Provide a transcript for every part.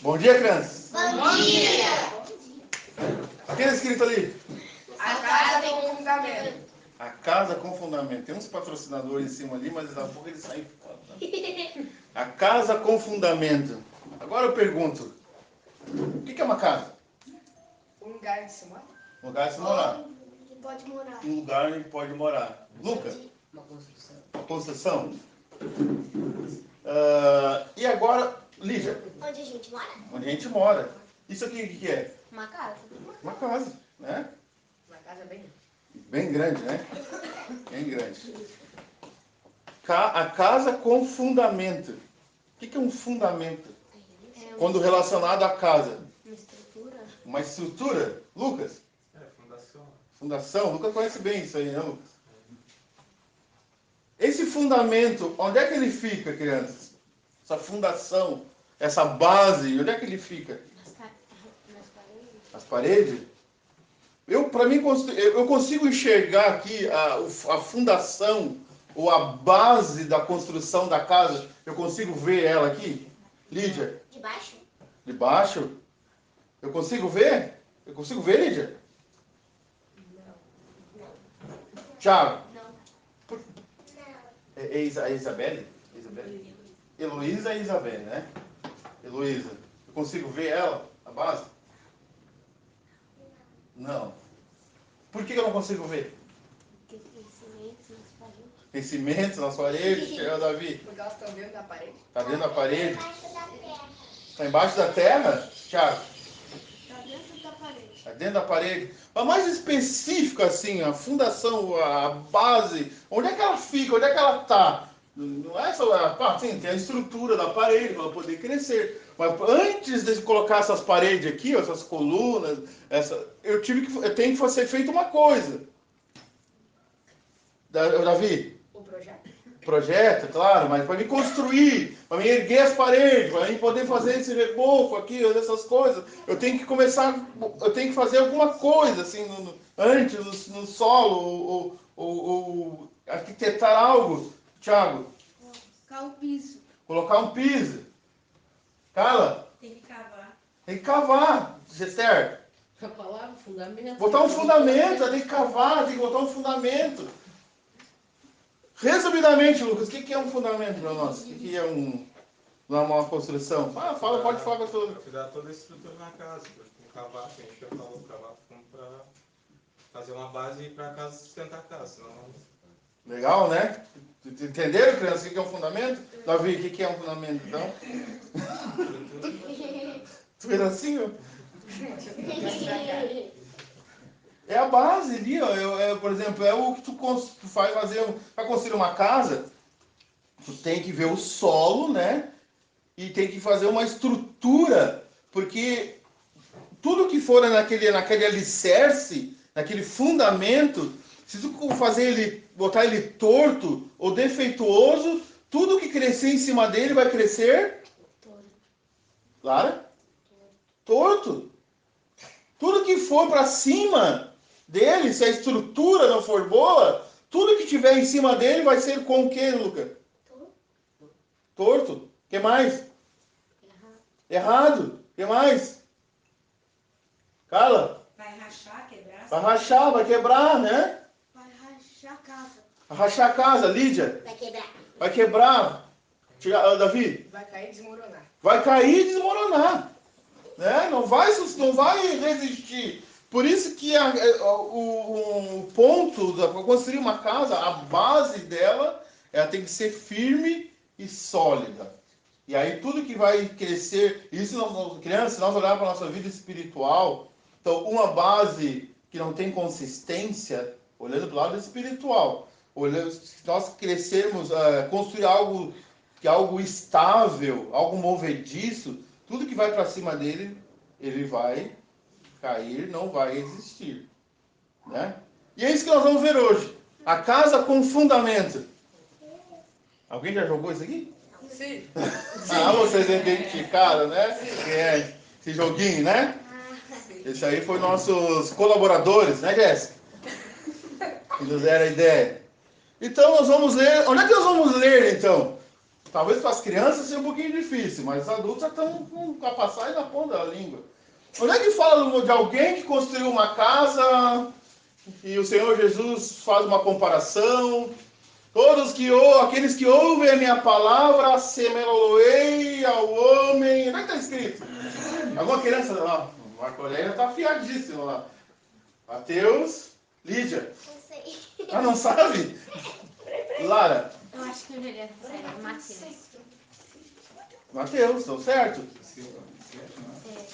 Bom dia, crianças. Bom dia! O que é escrito ali? A casa com fundamento. A casa com fundamento. Tem uns patrocinadores em cima ali, mas daqui a pouco eles saem fora. Tá? A casa com fundamento. Agora eu pergunto, o que é uma casa? Um lugar de se morar. Um lugar de se morar. Pode morar. Um lugar onde pode morar. Lucas? Uma construção. Uma construção? E agora, Lígia? Onde a gente mora? Onde a gente mora. Isso aqui o que é? Uma casa. Uma casa, né? Uma casa bem. Bem grande, né? Bem grande. A casa com fundamento. O que é um fundamento? Quando relacionado à casa. Uma estrutura. Uma estrutura? Lucas? Fundação. Fundação? Lucas conhece bem isso aí, né, Lucas? Esse fundamento, onde é que ele fica, crianças? Essa fundação, essa base, onde é que ele fica? Nas paredes. As paredes? Para mim, eu consigo enxergar aqui a fundação ou a base da construção da casa. Eu consigo ver ela aqui? Lídia? De baixo? De baixo? Eu consigo ver? Eu consigo ver, Lídia? Thiago? Não. É Isabelle? Heloísa e Isabelle, né? Heloísa. Eu consigo ver ela, a base? Não. Por que eu não consigo ver? Porque tem cimento nas paredes. Tem cimento nas paredes? Davi? Porque elas estão dentro da parede. Está dentro da parede? Embaixo da terra. Está embaixo da terra? Thiago? Tá dentro da parede. Está dentro da parede. Mas mais específico assim, a fundação, a base, onde é que ela fica? Onde é que ela está? Não é só, sim, tem a estrutura da parede para ela poder crescer. Mas antes de colocar essas paredes aqui, essas colunas, eu tenho que ser feito uma coisa. Davi? O projeto. Projeto, claro, mas para me construir, para me erguer as paredes, para mim poder fazer esse reboco aqui, essas coisas, eu tenho que fazer alguma coisa assim antes no solo ou arquitetar algo. Thiago? Colocar o piso. Colocar um piso. Carla? Tem que cavar. Tem que cavar. Gester? A palavra fundamento. Botar um fundamento, tem que cavar, tem que botar um fundamento. Resumidamente, Lucas, o que é um fundamento para nós? O que é uma construção? Pode falar com tudo. Para dar toda a estrutura na casa. Com cavar, que a gente já falou, cavar para fazer uma base para a casa sustentar a casa. Senão... Legal, né? Entenderam, crianças, o que é um fundamento? Davi, o que é um fundamento, então? Tu fez assim, ó? É a base ali, ó. Por exemplo, é o que tu faz para construir uma casa. Tu tem que ver o solo, né? E tem que fazer uma estrutura, porque tudo que for naquele alicerce, naquele fundamento, se tu botar ele torto ou defeituoso, tudo que crescer em cima dele vai crescer... Claro? Torto. Tudo que for para cima dele, se a estrutura não for boa, tudo que tiver em cima dele vai ser com o que, Luca? Torto. O que mais? Errado. O que mais? Carla? Vai rachar, quebrar. Vai rachar, vai quebrar, né? Vai rachar a casa. Vai rachar a casa. Lídia? Vai quebrar. Vai quebrar. Davi? Vai cair e desmoronar. Vai cair e desmoronar. Né? Não vai resistir. Por isso que o ponto para construir uma casa, a base dela, ela tem que ser firme e sólida. E aí tudo que vai crescer, crianças, se nós olharmos para a nossa vida espiritual, então uma base que não tem consistência, olhando para o lado espiritual, se nós crescermos, construir algo estável, algo movediço, tudo que vai para cima dele, ele vai cair, não vai existir. Né? E é isso que nós vamos ver hoje. A casa com fundamento. Alguém já jogou isso aqui? Sim. Vocês identificaram, né? Esse joguinho, né? Esse aí foi nossos colaboradores, né, Jéssica? Que nos deram a ideia. Então nós vamos ler. Onde é que nós vamos ler, então? Talvez para as crianças seja um pouquinho difícil, mas os adultos já estão com a passagem na ponta da língua. Onde é que fala de alguém que construiu uma casa e o Senhor Jesus faz uma comparação? Aqueles que ouvem a minha palavra, assemelhei ao homem. Onde é que está escrito? Alguma criança? Ó, o Marco Aurélio está afiadíssimo lá. Mateus, Lídia. Não sei. Ah, não sabe? Lara. Eu acho que o Juliano sabe. Mateus. Mateus, estão certo?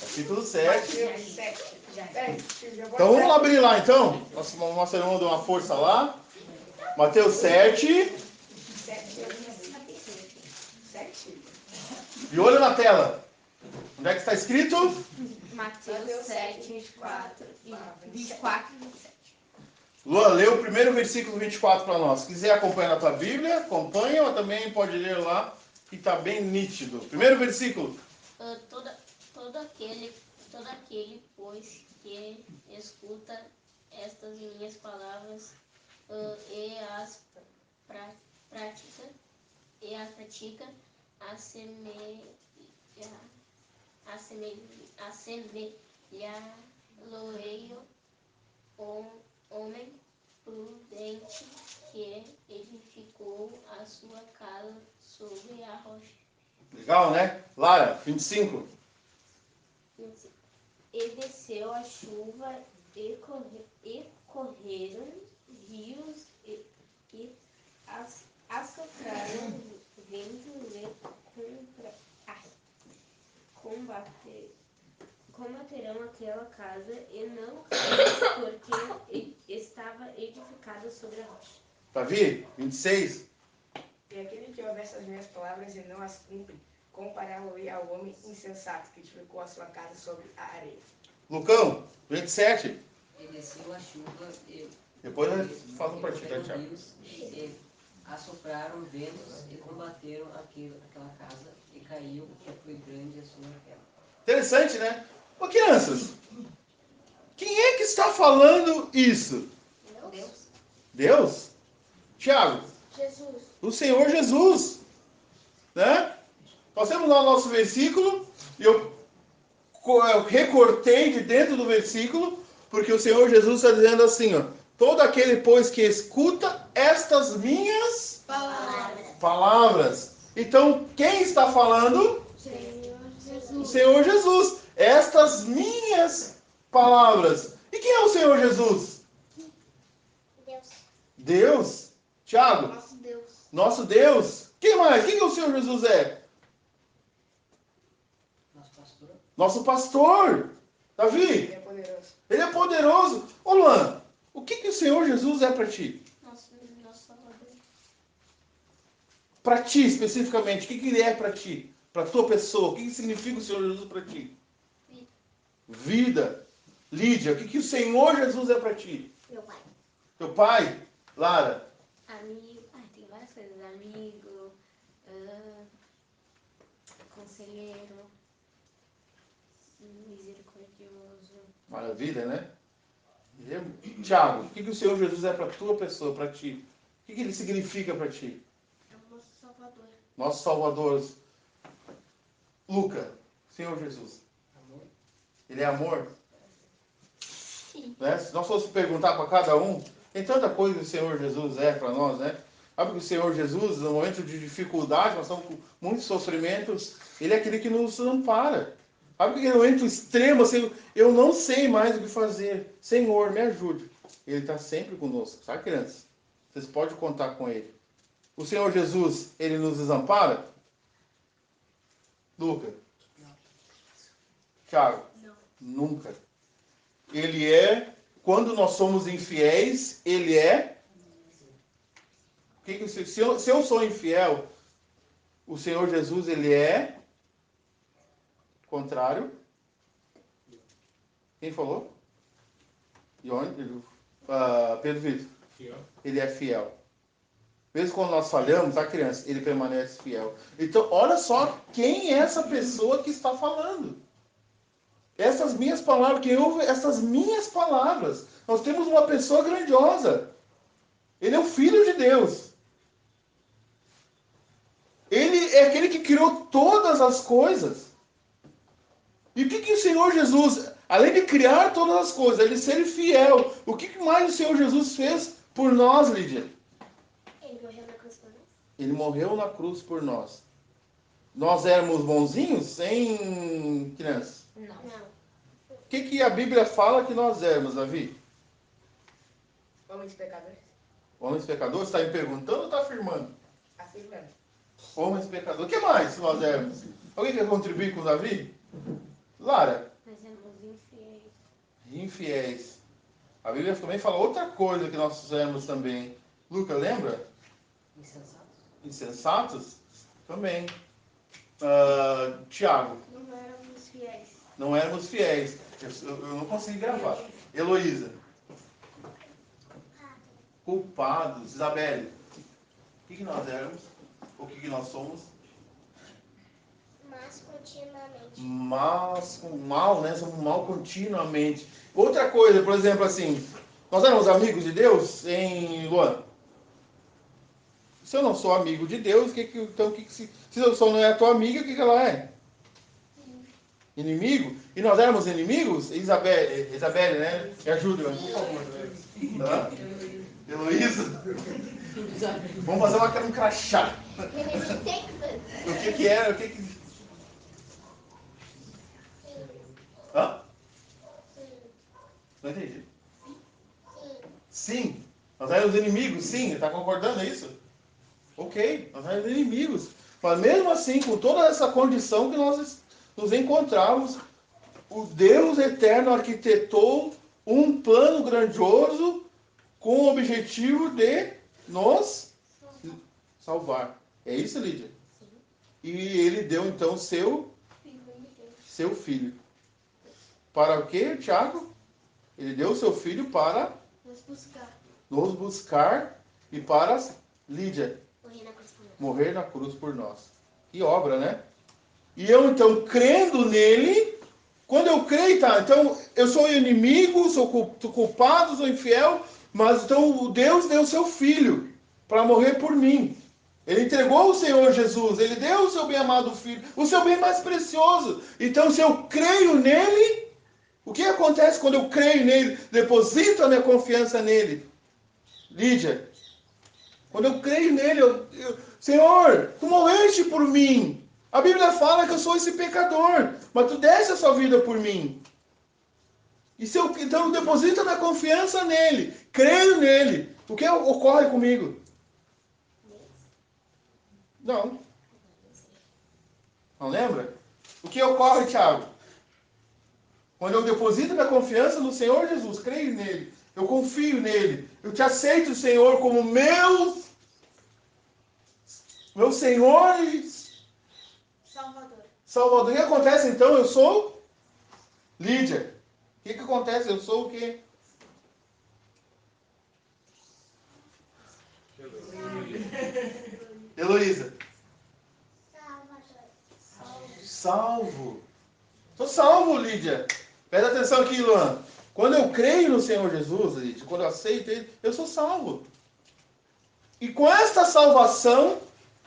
Capítulo 7. Sete. Então vamos lá abrir lá então. Nossa irmã deu uma força lá. Mateus 7. Sete. E olho na tela. Onde é que está escrito? Mateus 7, 24 e 27. Luan, lê o primeiro versículo 24 para nós. Se quiser acompanhar na tua Bíblia, acompanha, ou também pode ler lá, que está bem nítido. Primeiro versículo. Todo aquele, pois, que escuta estas minhas palavras e as pratica, assemelha-lo homem prudente que edificou a sua casa sobre a rocha. Legal, né? Lara, 25. E desceu a chuva e correram rios e assopraram ventos e combateram aquela casa e não caiu, porque estava edificada sobre a rocha. Davi, 26. E aquele que ouve essas minhas palavras e não as cumpre, compará-lo-ei ao homem insensato que edificou a sua casa sobre a areia. Lucão, 27. E desceu a chuva e Depois nós falamos para ti, tá, correram Thiago? rios e assopraram ventos e combateram aquela casa e caiu, e foi grande a sua queda. Interessante, né? Ô, crianças, quem é que está falando isso? Deus. Deus? Tiago, Jesus. o Senhor Jesus. Né? Nós temos lá o nosso versículo, e eu recortei de dentro do versículo, porque o Senhor Jesus está dizendo assim, ó, todo aquele, pois, que escuta estas minhas palavras. Então, quem está falando? Senhor O Jesus. Senhor Jesus. Estas minhas palavras. E quem é o Senhor Jesus? Deus. Deus. Tiago, Nosso Deus. nosso Deus. Quem mais? Quem que o Senhor Jesus é? Nosso pastor, Nosso pastor. Davi, Ele é poderoso. ele é poderoso. Ô Luan, o que o Senhor Jesus é para ti? Nosso Salvador. Para ti, especificamente, o que ele é para ti? Para tua pessoa, o que significa o Senhor Jesus para ti? Vida. Lídia, o que o Senhor Jesus é para ti? Meu pai. Teu pai? Lara? Amigo. Tem várias coisas. Amigo. Conselheiro. Misericordioso. Maravilha, né? Tiago, o que o Senhor Jesus é para tua pessoa, para ti? O que ele significa para ti? É o nosso Salvador. Nosso Salvador. Luca, Senhor Jesus. amor, Ele é amor? Né? Se nós fosse perguntar para cada um, tem tanta coisa que o Senhor Jesus é para nós, né? Sabe que o Senhor Jesus, no momento de dificuldade, nós estamos com muitos sofrimentos, Ele é aquele que nos ampara. Sabe que no momento extremo, assim, eu não sei mais o que fazer. Senhor, me ajude. Ele está sempre conosco, sabe, crianças? Vocês podem contar com Ele. O Senhor Jesus, Ele nos desampara? Luca? Tiago? Não. Nunca. Ele é, quando nós somos infiéis, Ele é. Se eu sou infiel, o Senhor Jesus, Ele é. Contrário. Quem falou? Pedro Vitor. Ele é fiel. Mesmo quando nós falhamos, a criança, ele permanece fiel. Então, olha só quem é essa pessoa que está falando. Essas minhas palavras, quem ouve essas minhas palavras. Nós temos uma pessoa grandiosa. Ele é o Filho de Deus. Ele é aquele que criou todas as coisas. E o que o Senhor Jesus, além de criar todas as coisas, ele ser fiel, o que mais o Senhor Jesus fez por nós, Lídia? Ele morreu na cruz por nós. Ele morreu na cruz por nós. Nós éramos bonzinhos, hein, crianças? Não. Não. O que a Bíblia fala que nós éramos, Davi? Homens pecadores. Homens pecadores? Está me perguntando ou está afirmando? Afirmando. Homens pecadores. O que mais nós éramos? Alguém quer contribuir com o Davi? Lara? Nós éramos infiéis. Infiéis. A Bíblia também fala outra coisa que nós éramos também. Luca, lembra? Insensatos. Insensatos? Também. Tiago? Não éramos fiéis. Não éramos fiéis. Eu não consegui gravar. Heloísa? Culpados. Isabelle? O que nós éramos? O que nós somos? Mas continuamente. Mas com mal, né? Somos mal continuamente. Outra coisa, por exemplo, assim, nós éramos amigos de Deus em Luan? Se eu não sou amigo de Deus, se eu só não é a tua amiga, o que ela é? Inimigo? E nós éramos inimigos? Isabelle, né? Me ajuda, por favor. Tá? Heloísa? Vamos fazer um crachá. O que era? Hã? Não entendi. Sim. Nós éramos inimigos, sim. Está concordando, é isso? Ok, nós éramos inimigos. Mas mesmo assim, com toda essa condição que nós nos encontramos, o Deus eterno arquitetou um plano grandioso com o objetivo de nos salvar. É isso, Lídia? Sim. E ele deu então seu filho. Para o quê, Tiago? Ele deu o seu filho para nos buscar e para Lídia morrer na cruz por nós. Que obra, né? E eu então, crendo nele, quando eu creio, tá, então eu sou inimigo, sou culpado, sou infiel, mas então Deus deu o seu filho para morrer por mim. Ele entregou o Senhor Jesus, ele deu o seu bem-amado filho, o seu bem mais precioso. Então, se eu creio nele, o que acontece quando eu creio nele? Deposito a minha confiança nele. Lídia, quando eu creio nele, Senhor, tu morreste por mim. A Bíblia fala que eu sou esse pecador, mas tu deste a sua vida por mim. Então eu deposito a minha confiança nele, creio nele. O que ocorre comigo? Não. Não lembra? O que ocorre, Tiago? Quando eu deposito minha confiança no Senhor Jesus, creio nele, eu confio nele, eu te aceito, Senhor, como meu Senhor e Salvador. O que acontece então? Eu sou Lídia. O que acontece? Eu sou o quê? Heloísa. Salvo. Estou salvo, Lídia. Presta atenção aqui, Luan. Quando eu creio no Senhor Jesus, Lídia, quando eu aceito Ele, eu sou salvo. E com esta salvação,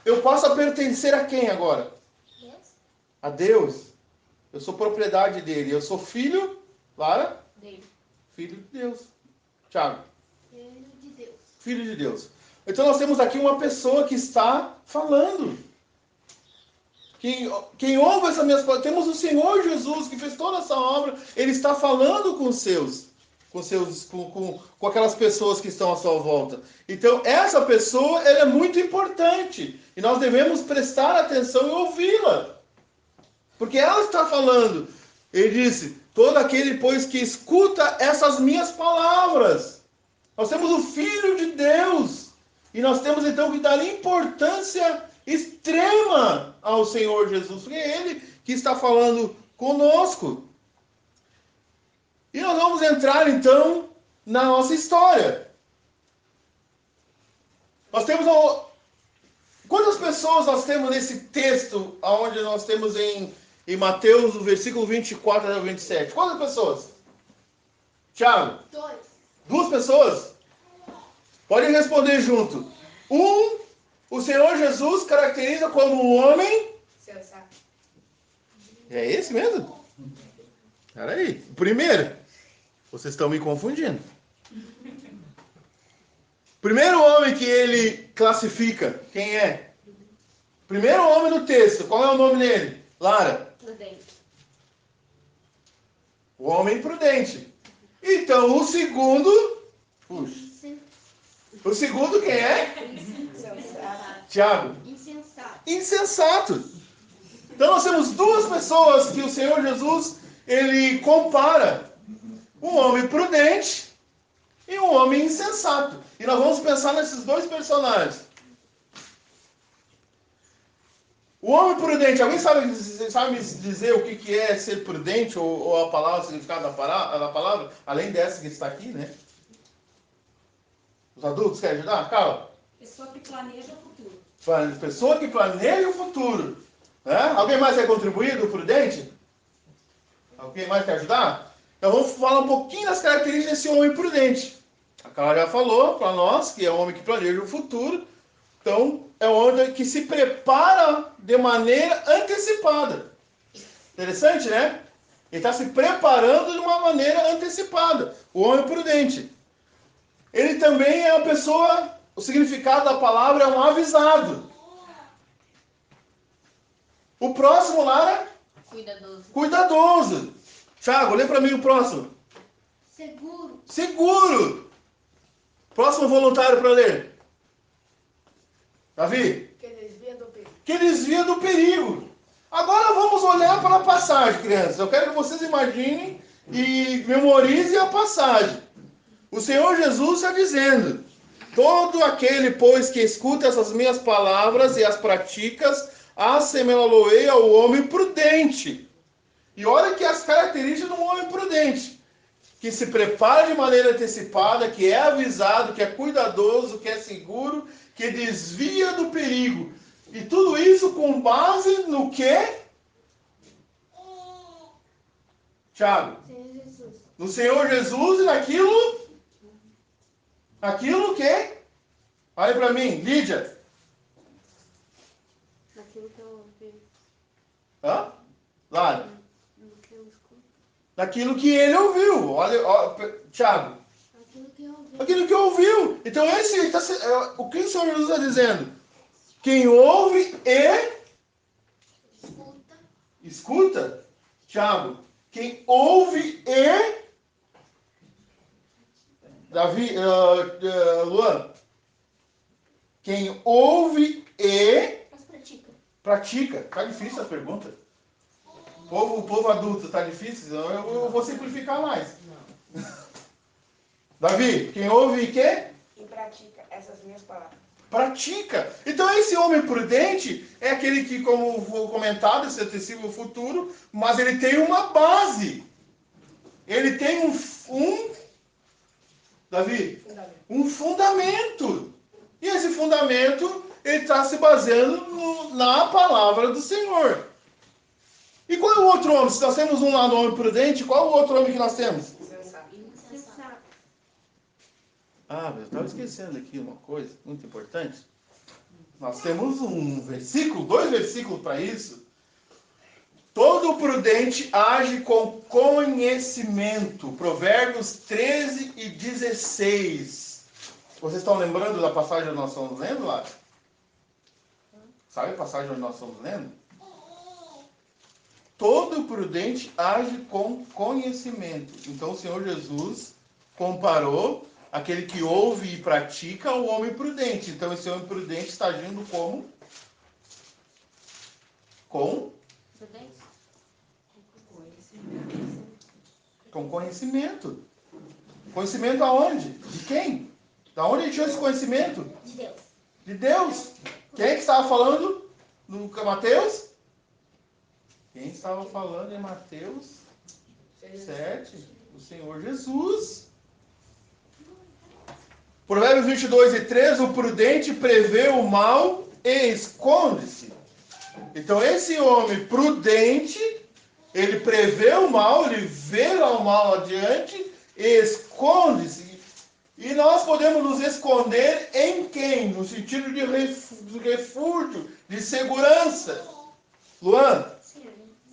eu passo a pertencer a quem agora? A Deus. Eu sou propriedade dele. Eu sou filho, Lara? Dele. Filho de Deus. Tiago? Filho de Deus. Filho de Deus. Então nós temos aqui uma pessoa que está falando. Quem ouve essas minhas palavras, temos o Senhor Jesus que fez toda essa obra, ele está falando com aquelas pessoas que estão à sua volta. Então essa pessoa, ela é muito importante e nós devemos prestar atenção e ouvi-la. Porque ela está falando. Ele disse, todo aquele, pois, que escuta essas minhas palavras. Nós temos o Filho de Deus. E nós temos então que dar importância extrema ao Senhor Jesus. Porque é Ele que está falando conosco. E nós vamos entrar então na nossa história. Nós temos... Quantas pessoas nós temos nesse texto, onde nós temos em Mateus, no versículo 24 a 27? Quantas pessoas? Tiago? 2. 2 pessoas? Podem responder junto. 1, o Senhor Jesus caracteriza como um homem... Sensato. É esse mesmo? Peraí. Primeiro, vocês estão me confundindo. Primeiro homem que ele classifica, quem é? Primeiro homem no texto, qual é o nome dele? Lara. Prudente. O homem prudente. Então, o segundo... Puxa. O segundo quem é? Sensato. Tiago. Insensato. Insensato. Então, nós temos duas pessoas que o Senhor Jesus, ele compara. Um homem prudente e um homem insensato. E nós vamos pensar nesses dois personagens. O homem prudente, alguém sabe me dizer o que é ser prudente ou a palavra, o significado da palavra? Além dessa que está aqui, né? Os adultos querem ajudar? Carla? Pessoa que planeja o futuro. Pessoa que planeja o futuro. Né? Alguém mais quer contribuir do prudente? Alguém mais quer ajudar? Então vamos falar um pouquinho das características desse homem prudente. A Carla já falou para nós que é um homem que planeja o futuro. Então, é um homem que se prepara de maneira antecipada. Interessante, né? Ele está se preparando de uma maneira antecipada. O homem prudente. Ele também é uma pessoa, o significado da palavra é um avisado. O próximo, Lara? Cuidadoso. Cuidadoso. Thiago, lê para mim o próximo. Seguro. Seguro. Próximo voluntário para ler. Davi? Que desvia do perigo. Que desvia do perigo. Agora vamos olhar para a passagem, crianças. Eu quero que vocês imaginem e memorizem a passagem. O Senhor Jesus está dizendo: todo aquele, pois, que escuta essas minhas palavras e as praticas, assemelhá-lo-ei ao homem prudente. E olha que as características de um homem prudente, que se prepara de maneira antecipada, que é avisado, que é cuidadoso, que é seguro, que desvia do perigo. E tudo isso com base no quê? Tiago? Senhor Jesus. No Senhor Jesus e naquilo que? Olha para mim, Lídia. Naquilo que eu ouvi. Hã? Lara. No que eu escuto. Naquilo que ele ouviu. Olha, Tiago. Aquilo que eu ouvi. Aquilo que ouviu. Então, o que o Senhor Jesus está dizendo? Quem ouve e Escuta. escuta, Tiago. Quem ouve e... Davi, Luan. Quem ouve e Mas pratica. pratica. Tá difícil a pergunta. O povo adulto tá difícil? Eu vou simplificar mais. Davi, quem ouve e quê? E pratica essas minhas palavras. Pratica. Então esse homem prudente é aquele que, como vou comentar, esse antecipa o futuro, mas ele tem uma base. Ele tem Davi, Fundamento. um fundamento. E esse fundamento, ele está se baseando na palavra do Senhor. E qual é o outro homem? Se nós temos um lado homem prudente, qual é o outro homem que nós temos? Sensato. Insensato. Ah, eu estava esquecendo aqui uma coisa muito importante. Nós temos um versículo, 2 versículos para isso. Todo prudente age com conhecimento. Provérbios 13 e 16. Vocês estão lembrando da passagem onde nós estamos lendo lá? Sabe a passagem onde nós estamos lendo? Todo prudente age com conhecimento. Então o Senhor Jesus comparou aquele que ouve e pratica ao homem prudente. Então esse homem prudente está agindo como? Prudente? Com conhecimento. Conhecimento aonde? De quem? Da onde ele tirou esse conhecimento? De Deus. De Deus. Quem é que estava falando? No Mateus? Quem estava falando em Mateus 7? O Senhor Jesus. Provérbios 22 e 13. O prudente prevê o mal e esconde-se. Então esse homem prudente, ele prevê o mal, ele vê lá o mal adiante e esconde-se. E nós podemos nos esconder em quem? No sentido de refúgio, de segurança. Luan,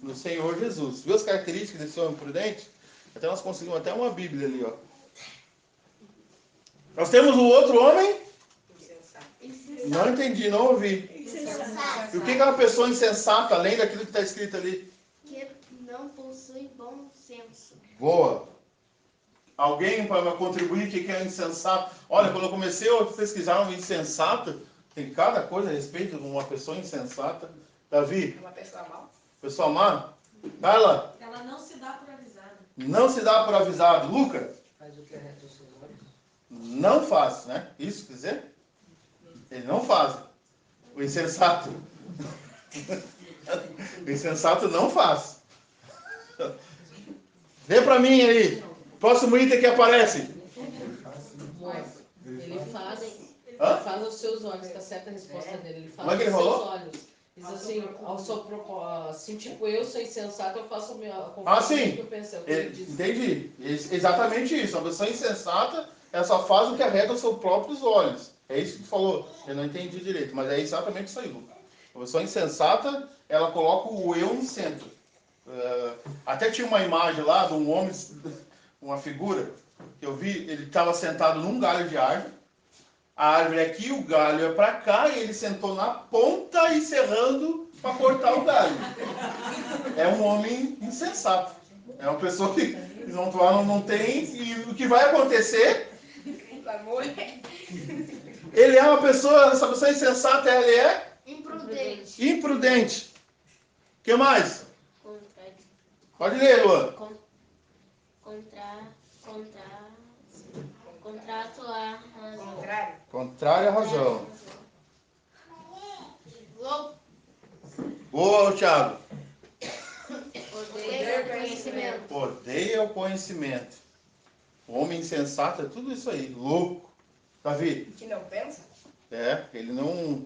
no Senhor Jesus. Viu as características desse homem prudente? Até nós conseguimos até uma Bíblia ali, ó. Nós temos o outro homem? Insensato. Não entendi, não ouvi. E o que é uma pessoa insensata, além daquilo que está escrito ali? Que não possui bom senso. Boa. Alguém para contribuir o que é insensato? Olha, quando eu comecei a pesquisar um insensato, tem cada coisa a respeito de uma pessoa insensata. Davi, Uma pessoa mal. pessoa má? Carla, Ela não se dá por avisada. não se dá por avisado. Luca, Faz o que é reto aos seus olhos. não faz, né? Isso quer dizer? Ele não faz. O insensato. O insensato não faz. Vê pra mim aí. Próximo item que aparece. Ele Hã? faz aos seus olhos, tá certa a resposta dele. Ele faz Como é que ele aos seus falou? olhos. Diz assim, assim, tipo, eu sou insensato, eu faço a minha sim. que eu penso. Ele diz. Entendi. Exatamente isso. Uma pessoa insensata, ela só faz o que arreta aos seus próprios olhos. É isso que tu falou. Eu não entendi direito, mas é exatamente isso aí, Lucas. Uma pessoa insensata, ela coloca o eu no centro. Até tinha uma imagem lá de um homem, uma figura, que eu vi, ele estava sentado num galho de árvore. A árvore é aqui, o galho é para cá, e ele sentou na ponta e serrando para cortar o galho. É um homem insensato. É uma pessoa que não tem. E o que vai acontecer? Amor. Ele é uma pessoa, essa pessoa insensata, ela é Imprudente. imprudente. O que mais? Contra, Pode ler, Luan. contra a tua razão. Contrário. Contrário à razão. Louco. Boa, Thiago. Odeia conhecimento. Odeia o conhecimento. O homem insensato é tudo isso aí. Louco. Davi? Que não pensa. Ele não.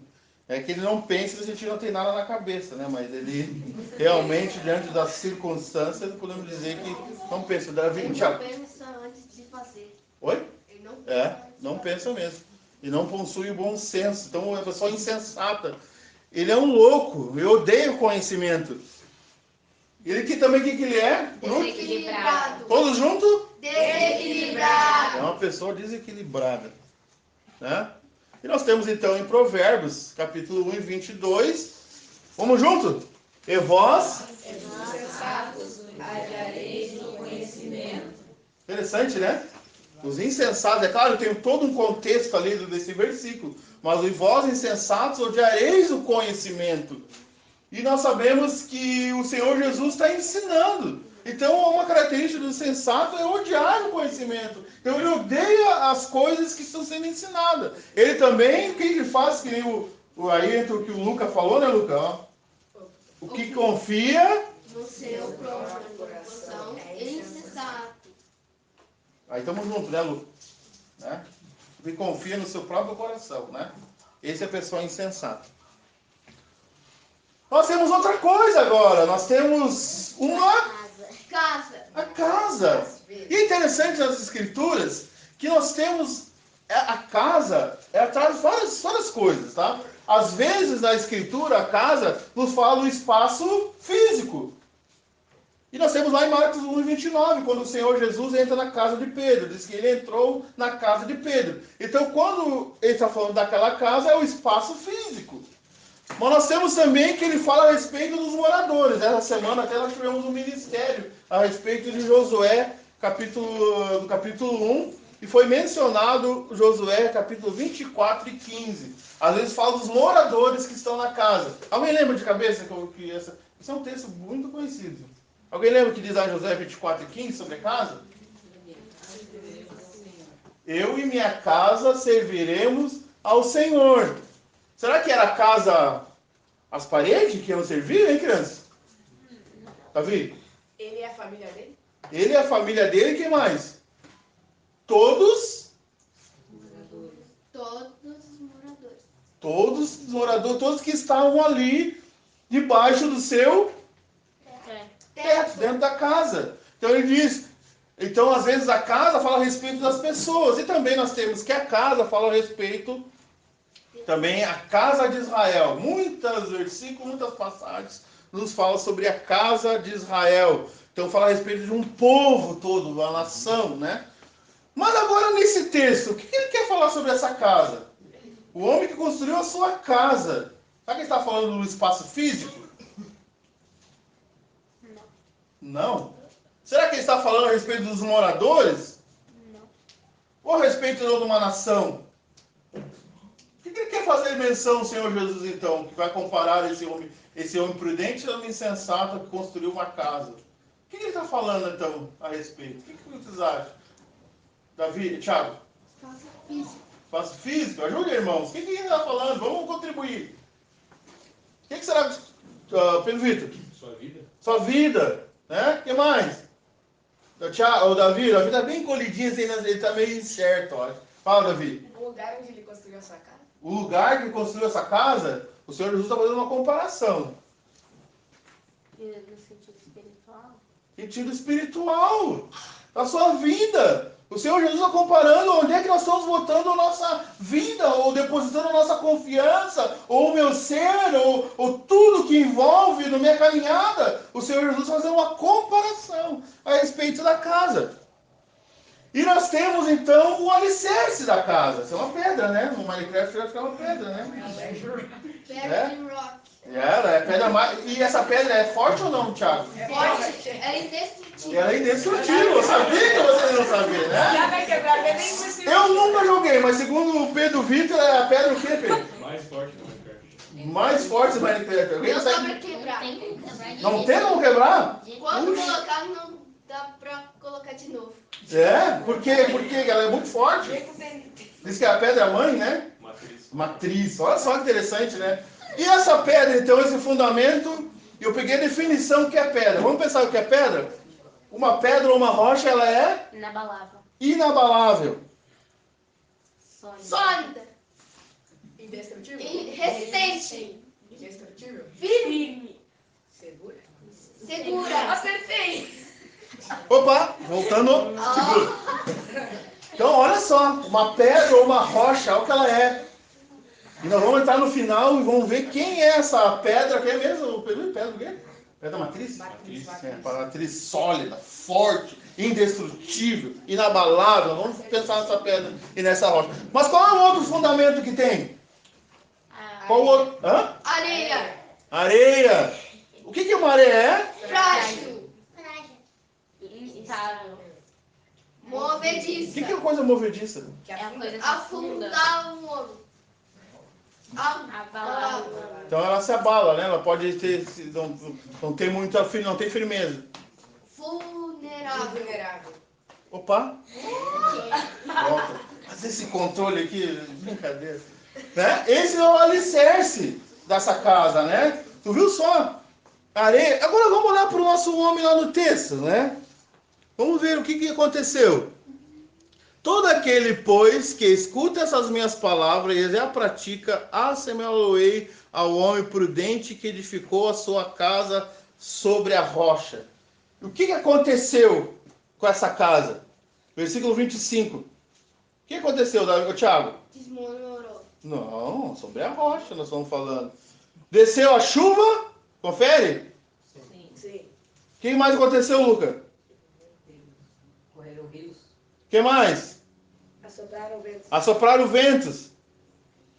É que ele não pensa, a gente não tem nada na cabeça, né? Mas ele realmente, diante das circunstâncias, podemos dizer que não pensa. Davi, Ele não Thiago. pensa antes de fazer. Oi? Ele não pensa antes de Não fazer. pensa mesmo. E não possui o bom senso. Então é uma pessoa insensata. Ele é um louco. Ele odeia o conhecimento. Ele que também, o que ele é? Desequilibrado. Todos juntos? Desequilibrado. É uma pessoa desequilibrada. Né? E nós temos então em Provérbios, capítulo 1 e 22. Vamos junto? E vós? Insensatos, adiareis o conhecimento. Interessante, né? Os insensatos, é claro, tem todo um contexto ali desse versículo. Mas e vós, insensatos, odiareis o conhecimento. E nós sabemos que o Senhor Jesus está ensinando. Então, uma característica do insensato é odiar o conhecimento. Então, ele odeia as coisas que estão sendo ensinadas. Ele também, o que ele faz? Que nem aí entra o que o Luca falou, né, Luca? Ó. O que confia... No seu próprio coração é insensato. Aí estamos juntos, né, Luca? Né? O que confia no seu próprio coração, né? Esse é a pessoa insensata. Nós temos outra coisa agora. Nós temos Casa. a casa. E é interessante nas escrituras que nós temos a casa, traz várias coisas, tá? Às vezes na escritura a casa nos fala do espaço físico. E nós temos lá em Marcos 1:29, quando o Senhor Jesus entra na casa de Pedro. Diz que ele entrou na casa de Pedro. Então quando ele está falando daquela casa, é o espaço físico. Mas nós temos também que ele fala a respeito dos moradores. Essa semana até nós tivemos um ministério a respeito de Josué, do capítulo 1, e foi mencionado Josué, capítulo 24 e 15. Às vezes fala dos moradores que estão na casa. Alguém lembra de cabeça que esse é um texto muito conhecido. Alguém lembra que diz lá Josué 24 e 15 sobre a casa? Eu e minha casa serviremos ao Senhor. Será que era a casa, as paredes que iam servir, hein, criança? Davi? Ele é a família dele? Ele e a família dele, quem mais? Todos os moradores, todos que estavam ali, debaixo do seu teto, dentro da casa. Então ele diz, Então, às vezes, a casa fala a respeito das pessoas. E também nós temos que a casa fala a respeito também a casa de Israel. Muitos versículos, muitas passagens nos falam sobre a casa de Israel. Então, fala a respeito de um povo todo, uma nação, né? Mas agora, nesse texto, o que ele quer falar sobre essa casa? O homem que construiu a sua casa. Será que ele está falando do espaço físico? Não. Será que ele está falando a respeito dos moradores? Não. Ou a respeito de uma nação? O que ele quer fazer menção, o Senhor Jesus, então? Que vai comparar esse homem prudente e homem insensato que construiu uma casa. O que ele está falando, então, a respeito? O que vocês acham? Davi, Thiago? Espaço físico. Espaço físico? Ajude, irmãos. O que ele está falando? Vamos contribuir. O que será, Pedro Vitor? Sua vida? Sua vida. Né? O que mais? O Davi está bem encolhidinho, assim, ele está meio incerto, ó. Fala, Davi. O lugar onde ele construiu a sua casa. O lugar que construiu essa casa, o Senhor Jesus está fazendo uma comparação. No sentido espiritual? Sentido espiritual. A sua vida. O Senhor Jesus está comparando onde é que nós estamos botando a nossa vida, ou depositando a nossa confiança, ou o meu ser, ou tudo que envolve na minha caminhada. O Senhor Jesus fazendo uma comparação a respeito da casa. E nós temos, então, o alicerce da casa. Isso é uma pedra, né? No Minecraft acho que é uma pedra, né? Pedra de rock. É pedra mais... E essa pedra é forte ou não, Thiago? Forte. É indestrutível. Ela é indestrutível. Eu sabia que você não sabia, né? Já vai quebrar até nem possível. Eu nunca joguei, mas segundo o Pedro Vitor, é a pedra o quê, Pedro? Mais forte do Minecraft. Mais forte do Minecraft. Alguém Não dá consegue... pra quebrar. Não tem como quebrar? Quando colocar, não dá pra colocar de novo. É? Por quê? Porque ela é muito forte. Diz que é a pedra mãe, né? Matriz. Matriz. Olha só que interessante, né? E essa pedra, então, esse fundamento, eu peguei a definição que é pedra. Vamos pensar o que é pedra? Uma pedra ou uma rocha, ela é Inabalável. inabalável. Sólida. Indestrutível? Resistente. Indestrutível? Firme. Segura? Segura. Acertei. Opa, voltando. Segura. Então, olha só, uma pedra ou uma rocha, olha o que ela é. E nós vamos entrar no final e vamos ver quem é essa pedra, quem é mesmo? Pedra o quê? Pedra matriz? Matriz. É, matriz sólida, forte, indestrutível, inabalável. Vamos pensar nessa pedra e nessa rocha. Mas qual é o outro fundamento que tem? Qual o outro? Hã? Areia. Areia. O que uma areia é? Frágil. Instável. O Movediça. que é coisa movediça? Que É a afunda? coisa que afunda. Afundar um ouro. Abalável. Então ela se abala, né? Ela pode ter, não tem muita, não tem firmeza. Vulnerável. Vulnerável. Opa! Volta. Mas esse controle aqui, brincadeira. Né? Esse é o alicerce dessa casa, né? Tu viu só? Areia. Agora vamos olhar para o nosso homem lá no texto, né? Vamos ver o que aconteceu. Todo aquele, pois, que escuta essas minhas palavras e a pratica, assemelhá-lo-ei ao homem prudente que edificou a sua casa sobre a rocha. O que aconteceu com essa casa? Versículo 25. O que aconteceu, Thiago? Desmoronou. Não, sobre a rocha nós estamos falando. Desceu a chuva? Confere? Sim. O que mais aconteceu, Luca? Correram rios. O que mais? Assopraram ventos Assopraram ventos.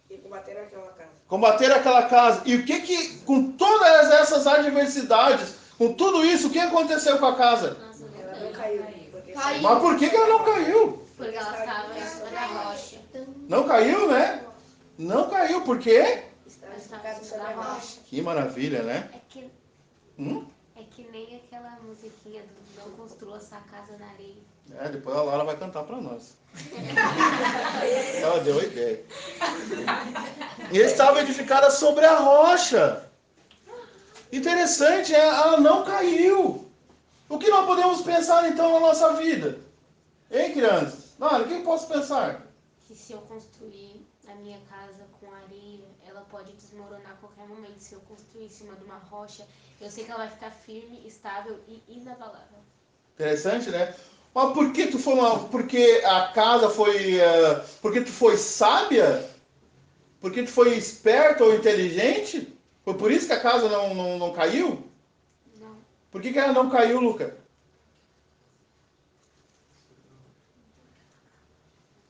e combateram aquela casa. Combater aquela casa. E o que com todas essas adversidades, com tudo isso, o que aconteceu com a casa? Ela não caiu. Porque Caiu. Mas por que ela não caiu? Porque ela estava sobre a rocha. Não caiu, né? Não caiu, por quê? estava Ela estava ficado sobre a rocha. Que maravilha, né? É que nem aquela musiquinha do Não Construa Essa Casa na Areia. Depois a Laura vai cantar para nós. Ela deu a ideia. E estava edificada sobre a rocha. Interessante, ela não caiu. O que nós podemos pensar então na nossa vida? Hein, crianças? Nada, o que eu posso pensar? Que se eu construir a minha casa com areia, ela pode desmoronar a qualquer momento. Se eu construir em cima de uma rocha, eu sei que ela vai ficar firme, estável e inabalável. Interessante, né? Mas porque a casa foi, porque tu foi sábia? Porque tu foi esperto ou inteligente? Foi por isso que a casa não caiu? Não. Por que ela não caiu, Luca?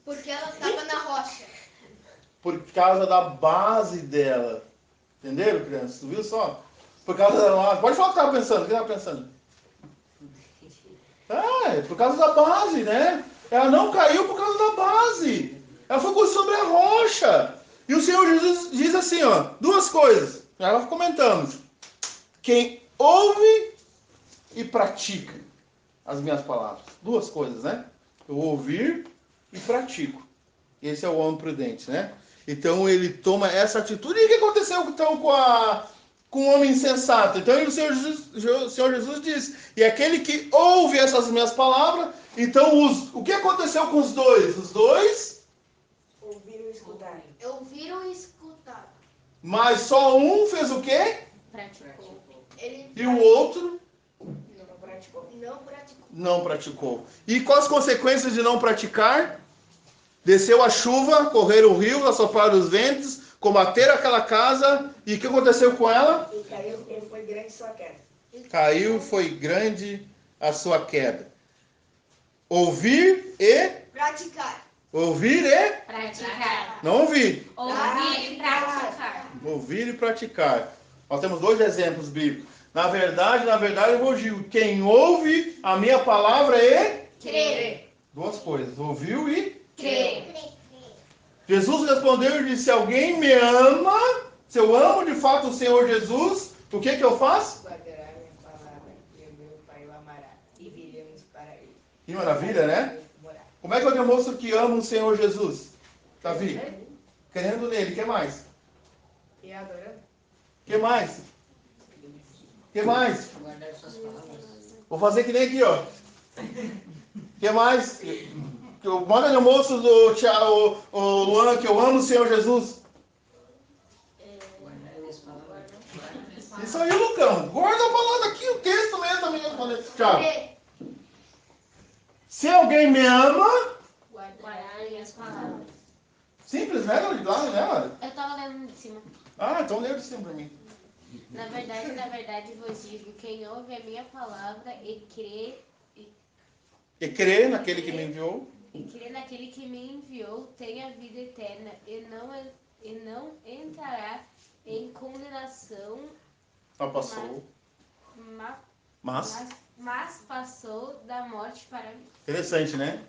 Porque ela estava na rocha. Por causa da base dela. Entenderam, crianças? Tu viu só? Por causa da base. Pode falar o que estava pensando. O que estava pensando? É por causa da base, né? Ela não caiu por causa da base. Ela foi sobre a rocha. E o Senhor Jesus diz assim, ó, duas coisas. Já comentamos. Quem ouve e pratica as minhas palavras. Duas coisas, né? Eu ouvir e pratico. Esse é o homem prudente, né? Então ele toma essa atitude. E o que aconteceu então com o homem insensato? Então o Senhor Jesus diz, e aquele que ouve essas minhas palavras, então o que aconteceu com os dois? Os dois Ouviram e escutaram. Ouviram e escutaram. mas só um fez o quê? Praticou. Ele E o outro Não praticou. não praticou. não praticou. E quais as consequências de não praticar? Desceu a chuva, correram o rio, assopraram os ventos, combateram aquela casa. E o que aconteceu com ela? E caiu, e foi grande sua queda. Caiu, foi grande a sua queda. Ouvir e... Praticar. Ouvir e... Praticar. Não ouvir. Ouvir e praticar. Ouvir e praticar. Nós temos dois exemplos bíblicos. Na verdade, eu vou dizer, quem ouve a minha palavra e... Crer. Duas coisas, ouviu e... Crer. Jesus respondeu e disse, alguém me ama, se eu amo de fato o Senhor Jesus, o que eu faço? Guardará minha palavra e o meu Pai o amará. E viremos para ele. Que maravilha, né? Como é que eu demonstro que amo o Senhor Jesus? Davi? Crendo nele, o que mais? E adorando? O que mais? O que mais? Guardar suas palavras. Vou fazer que nem aqui, ó. O que mais? Manda no moço do Thiago, o Luan, que eu amo o Senhor Jesus. Guardar minhas palavras. Isso aí, Lucão. Guarda a palavra aqui, o texto mesmo também. Thiago. Crer. Se alguém me ama, Guardar minhas palavras. simples, né? Lá, né? Eu estava lendo de cima. Ah, então lê de cima pra mim. Na verdade, vos digo, quem ouve a minha palavra e crê E naquele que me enviou. naquele que me enviou tem a vida eterna e não entrará em condenação, Só passou. mas passou da morte para a vida. Interessante, né?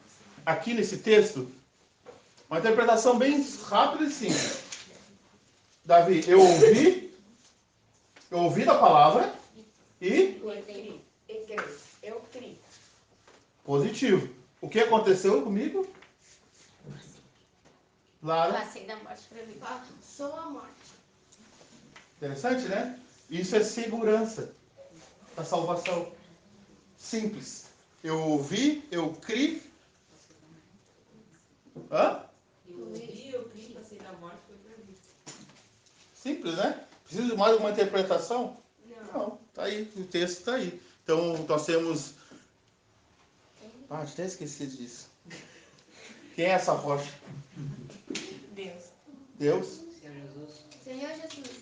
Aqui nesse texto, uma interpretação bem rápida e simples. Davi, eu ouvi da palavra e E creio. Eu creio. positivo. O que aconteceu comigo? Lara. Passei da morte para a vida. Passou a morte. Interessante, né? Isso é segurança da salvação. Simples. Eu ouvi, eu criei. Hã? Eu criei, passei da morte, foi pra vida. Simples, né? Precisa de mais alguma interpretação? Não. Tá aí, o texto está aí. Então, nós temos... Ah, até esqueci disso. Quem é essa rocha? Deus. Deus? Senhor Jesus. Senhor Jesus.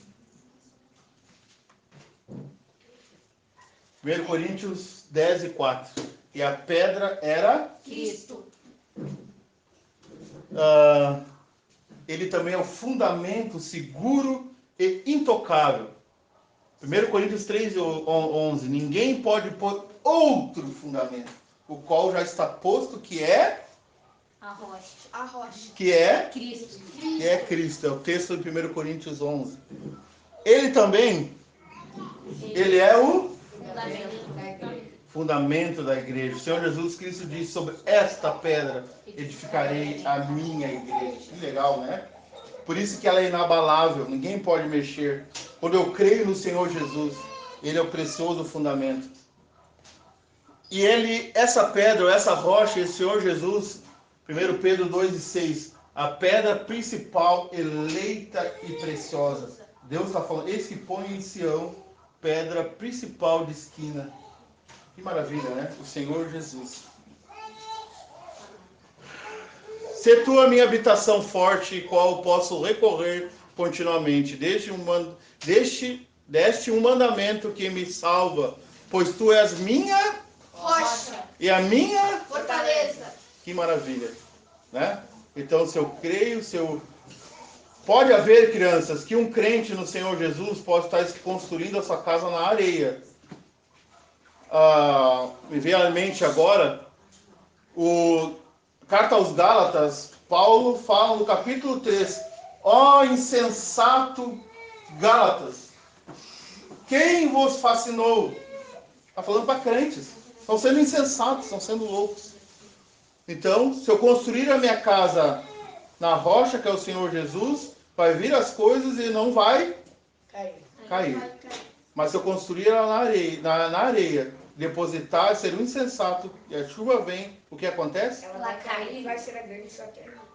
1 Coríntios 10 e 4. E a pedra era... Cristo. Ele também é o fundamento seguro e intocável. 1 Coríntios 3 e 11. Ninguém pode pôr outro fundamento, o qual já está posto, que é... A rocha. A rocha. Que é... Cristo. Que é Cristo. É o texto de 1 Coríntios 11. Ele também... Ele é o fundamento da igreja. O Senhor Jesus Cristo diz, sobre esta pedra edificarei a minha igreja. Que legal, né? Por isso que ela é inabalável, ninguém pode mexer. Quando eu creio no Senhor Jesus, Ele é o precioso fundamento. E essa pedra, essa rocha, esse Senhor Jesus, 1 Pedro 2 e 6, a pedra principal, eleita e preciosa. Deus está falando, eis que põe em Sião, pedra principal de esquina. Que maravilha, né? O Senhor Jesus. Se tu a minha habitação forte, qual posso recorrer continuamente. Deste um mandamento que me salva, pois tu és minha Rocha. e a minha... Fortaleza. Que maravilha, né? Então, se eu creio, Pode haver, crianças, que um crente no Senhor Jesus pode estar construindo a sua casa na areia. Me veio à mente agora Carta aos Gálatas. Paulo fala no capítulo 3: ó insensato Gálatas, quem vos fascinou? Está falando para crentes. Estão sendo insensatos, estão sendo loucos. Então, se eu construir a minha casa na rocha, que é o Senhor Jesus, vai vir as coisas e não vai cair. Mas se eu construir ela na areia, depositar, ser um insensato, e a chuva vem, o que acontece? Ela vai cair e vai ser a grande sua queda.